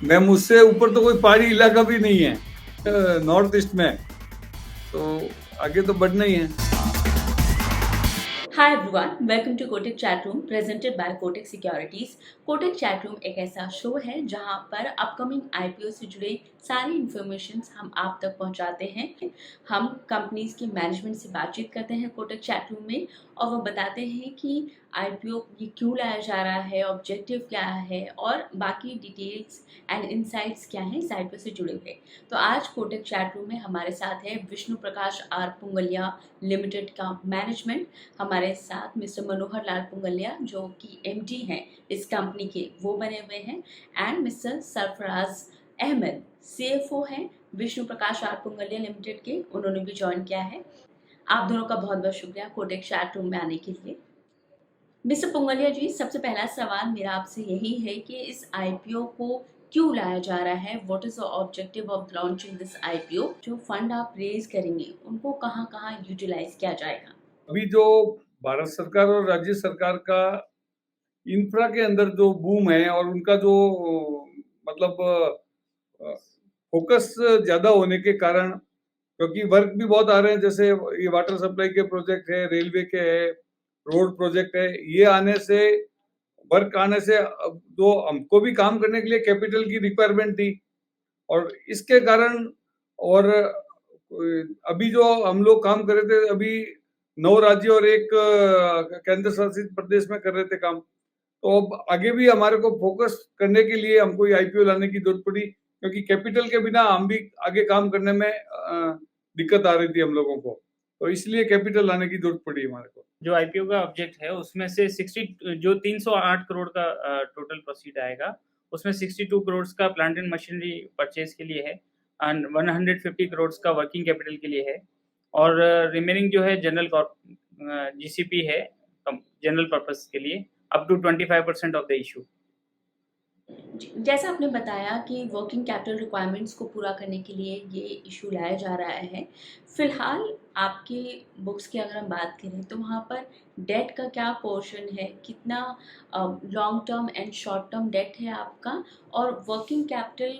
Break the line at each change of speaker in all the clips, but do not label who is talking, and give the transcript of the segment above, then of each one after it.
मैं मुझसे ऊपर तो कोई पहाड़ी इलाका भी नहीं है नॉर्थ ईस्ट में, तो आगे तो बढ़ना ही है।
Hi everyone, welcome to Kotak chat room presented by Kotak securities. Kotak chat room एक ऐसा शो है जहां पर अपकमिंग आईपीओ से जुड़े सारी इन्फॉर्मेशन हम आप तक पहुंचाते हैं। हम कंपनीज के मैनेजमेंट से बातचीत करते हैं कोटक चैट रूम में, और वो बताते हैं कि आईपीओ ये क्यों लाया जा रहा है, ऑब्जेक्टिव क्या है और बाकी डिटेल्स एंड इनसाइट्स क्या हैं इस आईपीओ से जुड़े हुए। तो आज कोटक चैट रूम में हमारे साथ है विष्णु प्रकाश आर पुंगलिया लिमिटेड का मैनेजमेंट। हमारे साथ मिस्टर मनोहर लाल पुंगलिया जो कि एमडी हैं इस कंपनी के, वो बने हुए हैं, and mister Sarfaraz Ahmed CFO हैं विष्णु प्रकाश आर पुंगलिया लिमिटेड के, उन्होंने भी ज्वाइन किया है। आप दोनों का बहुत बहुत शुक्रिया कोटक चैट रूम में आने के लिए। मिस्टर पुंगलिया जी, सबसे पहला सवाल मेरा आपसे यही है कि इस आईपीओ को क्यों लाया जा रहा है, what is the objective of launching this IPO, जो फंड आप रेज करेंगे उनको कहाँ कहाँ यूटिलाइज किया जाएगा।
अभी जो भारत सरकार और राज्य सरकार का इंफ्रा के अंदर जो बूम है और उनका जो मतलब फोकस ज्यादा होने के कारण, क्योंकि वर्क भी बहुत आ रहे हैं, जैसे ये वाटर सप्लाई के प्रोजेक्ट है, रेलवे के है, रोड प्रोजेक्ट है, ये आने से वर्क आने से अब जो हमको भी काम करने के लिए कैपिटल की रिक्वायरमेंट थी, और इसके कारण, और अभी जो हम लोग काम कर रहे थे, अभी 9 राज्य और एक केंद्र शासित प्रदेश में कर रहे थे काम, तो अब आगे भी हमारे को फोकस करने के लिए हमको ये आईपीओ लाने की जरूरत पड़ी, क्योंकि कैपिटल के बिना हम भी आगे काम करने में दिक्कत आ रही थी हम लोगों को, तो इसलिए कैपिटल लाने की जरूरत पड़ी हमारे को।
जो आईपीओ का ऑब्जेक्ट है उसमें से 60 जो 308 करोड़ का टोटल प्रोसीड आएगा, उसमें 62 करोड़ का प्लांट एंड मशीनरी परचेज के लिए है एंड 150 करोड़ का वर्किंग कैपिटल के लिए है, और रिमेनिंग जो है जनरल जीसीपी है जनरल पर्पस के लिए up to 25% of the issue.
जैसा आपने बताया कि वर्किंग कैपिटल रिक्वायरमेंट्स को पूरा करने के लिए ये इशू लाया जा रहा है। फिलहाल आपके बुक्स की अगर हम बात करें तो वहाँ पर डेट का क्या पोर्शन है, कितना long term and short term debt है आपका, और वर्किंग कैपिटल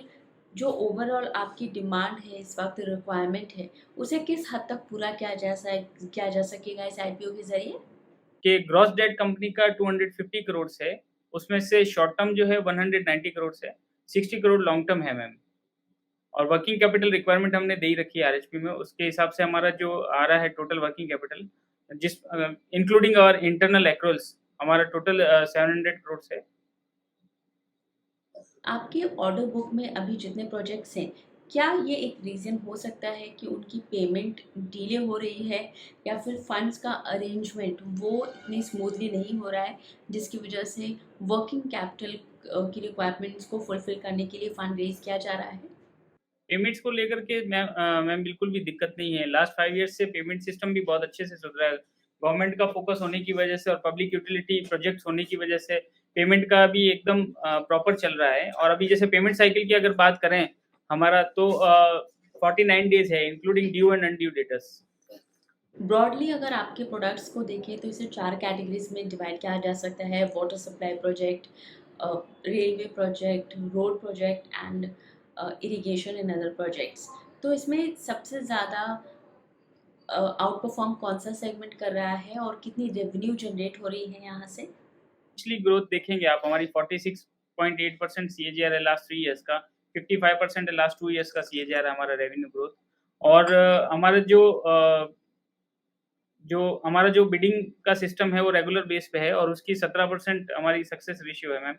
जो ओवरऑल आपकी डिमांड है इस वक्त, रिक्वायरमेंट है, उसे किस हद तक पूरा किया जा सकेगा इस आईपीओ के जरिए।
कि ग्रॉस डेट कंपनी का 250 करोड़ है, उसमें से शॉर्ट टर्म जो है 190 करोड़ है, 60 करोड़ लॉन्ग टर्म है मैम, और वर्किंग कैपिटल रिक्वायरमेंट हमने दे ही रखी है आरएचपी में, उसके हिसाब से हमारा जो आ रहा है टोटल वर्किंग कैपिटल, जिस इंक्लूडिंग आवर इंटरनल एक्रूअल्स, हमारा टोटल 700 करोड़ है।
आपके ऑर्डर बुक में अभी जितने प्रोजेक्ट्स हैं, क्या ये एक रीज़न हो सकता है कि उनकी पेमेंट डिले हो रही है, या फिर फंड्स का अरेंजमेंट वो इतनी स्मूथली नहीं हो रहा है जिसकी वजह से वर्किंग कैपिटल की रिक्वायरमेंट्स को फुलफिल करने के लिए फंड रेज किया जा रहा है।
पेमेंट्स को लेकर के मैम बिल्कुल भी दिक्कत नहीं है। लास्ट 5 ईयर्स से पेमेंट सिस्टम भी बहुत अच्छे से सुधरा है। गवर्नमेंट का फोकस होने की वजह से और पब्लिक यूटिलिटी प्रोजेक्ट्स होने की वजह से पेमेंट का भी एकदम प्रॉपर चल रहा है। और अभी जैसे पेमेंट साइकिल की अगर बात करें हमारा, तो 49 डेज है including due and undue debtors.
Broadly अगर आपके प्रोडक्ट्स को देखें तो इसे 4 कैटेगरीज में डिवाइड किया जा सकता है: water supply project, railway project, road project and irrigation and other projects. तो इसमें सबसे ज़्यादा आउट परफॉर्म कौन सा सेगमेंट कर रहा है और कितनी रेवेन्यू जनरेट हो रही है यहाँ से।
पिछली ग्रोथ देखेंगे आप, हमारी 46.8% सीएजीआर है लास्ट 3 इयर्स का, 55% है लास्ट 2 इयर्स का सीएजीआर है हमारा रेवेन्यू ग्रोथ। और हमारा जो बिडिंग का सिस्टम है वो रेगुलर बेस पे है, और उसकी 17% हमारी सक्सेस रेशियो है मैम,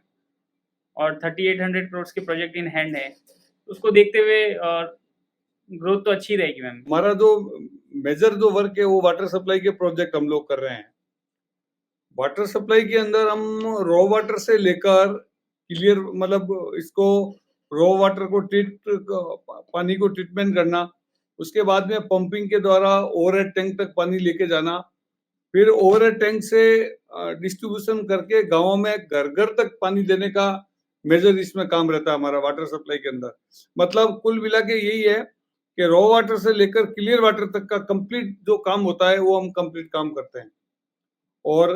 और 3800 करोड़ के प्रोजेक्ट इन हैंड है। उसको देखते हुए ग्रोथ तो अच्छी रहेगी मैम।
हमारा जो मेजर जो वर्क है वो वाटर सप्लाई के प्रोजेक्ट हम लोग कर रहे हैं। वाटर सप्लाई के अंदर हम रॉ वाटर से लेकर क्लियर, मतलब इसको रॉ वाटर को पानी को ट्रीटमेंट करना, उसके बाद में पंपिंग के द्वारा ओवरहेड टैंक तक पानी लेके जाना, फिर ओवरहेड टैंक से डिस्ट्रीब्यूशन करके गांवों में घर घर तक पानी देने का मेजर इसमें काम रहता है हमारा वाटर सप्लाई के अंदर। मतलब कुल मिला के यही है कि रॉ वाटर से लेकर क्लियर वाटर तक का कंप्लीट जो काम होता है वो हम कंप्लीट काम करते हैं। और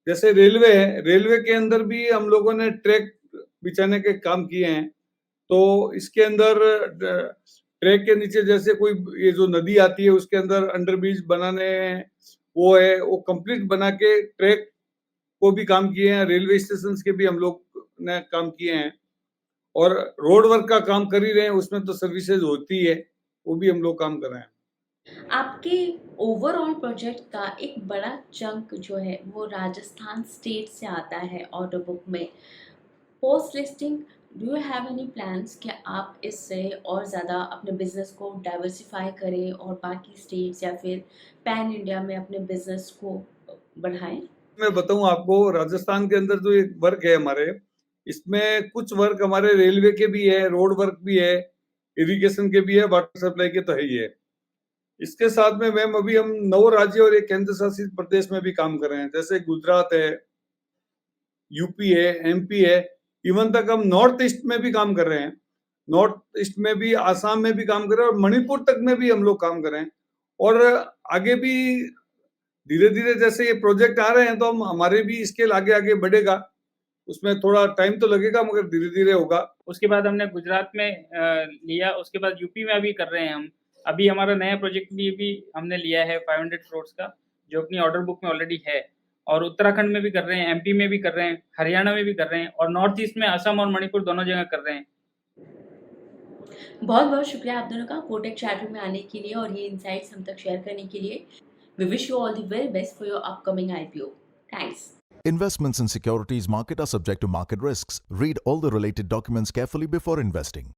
जैसे रेलवे है, रेलवे के अंदर भी हम लोगों ने ट्रैक बिछाने के काम किए हैं, तो इसके अंदर ट्रैक के नीचे जैसे कोई ये जो नदी आती है उसके अंदर अंडरब्रिज बनाने हैं, वो कंप्लीट बना के ट्रैक को भी काम किए हैं, रेलवे स्टेशन के भी हम लोग ने काम किए हैं और रोड वर्क का काम कर ही रहे हैं, उसमें तो सर्विसेज होती है, वो भी हम लोग काम कर रहे हैं।
आपके ओवरऑल प्रोजेक्ट का एक बड़ा चंक जो है वो राजस्थान स्टेट से आता है ऑर्डर बुक में। Post listing do you have any plans कि आप इससे और ज़्यादा अपने बिजनेस को डाइवर्सिफाई करें और बाकी स्टेट्स या फिर पैन इंडिया में अपने बिजनेस को बढ़ाएं?
मैं बताऊं आपको, राजस्थान के अंदर जो एक वर्क है हमारे, इसमें कुछ वर्क हमारे रेलवे के भी है, रोड वर्क भी है, इरिगेशन के भी है, वाटर सप्लाई के तो है ही है। इसके साथ में मैम अभी हम 9 राज्य और एक केंद्र शासित प्रदेश में भी काम कर रहे हैं, जैसे गुजरात है, यूपी है, एमपी है, इवन तक हम नॉर्थ ईस्ट में भी काम कर रहे हैं। नॉर्थ ईस्ट में भी, आसाम में भी काम कर रहे हैं और मणिपुर तक में भी हम लोग काम कर रहे हैं और आगे भी धीरे-धीरे जैसे ये प्रोजेक्ट आ रहे हैं तो हम हमारे भी स्केल आगे-आगे बढ़ेगा। उसमें थोड़ा टाइम तो लगेगा मगर धीरे-धीरे होगा।
उसके बाद हमने गुजरात में लिया, उसके बाद यूपी में अभी कर रहे हैं हम। अभी हमारा नया प्रोजेक्ट भी हमने लिया है 500 करोड़ का, जो अपनी ऑर्डर बुक में ऑलरेडी है और उत्तराखंड में भी कर रहे हैं, एमपी में भी कर रहे हैं, हरियाणा में भी कर रहे हैं और नॉर्थ ईस्ट में असम और मणिपुर दोनों जगह कर रहे हैं।
बहुत बहुत शुक्रिया आप दोनों का कोटेक चैट रूम में आने के लिए और ये इनसाइट्स हम तक शेयर करने के लिए। We wish you all the very best for your upcoming IPO. Thanks.
Investments in securities market are subject to market risks. Read all the related documents carefully before investing.